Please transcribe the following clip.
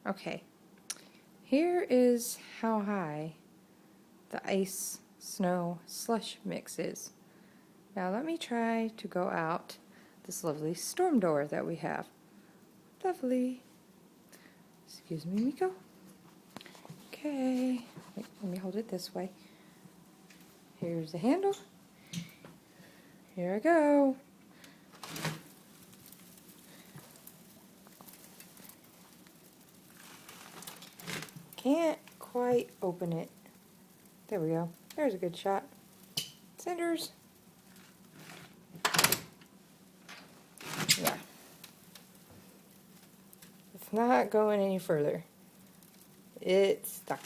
Okay, here is how high the ice, snow, slush mix is. Now let me try to go out this lovely storm door that we have. Lovely. Excuse me, Miko. Okay, wait, let me hold it this way. Here's the handle. Here I go. Can't quite open it. There we go. There's a good shot. Cinders. Yeah. It's not going any further. It's stuck.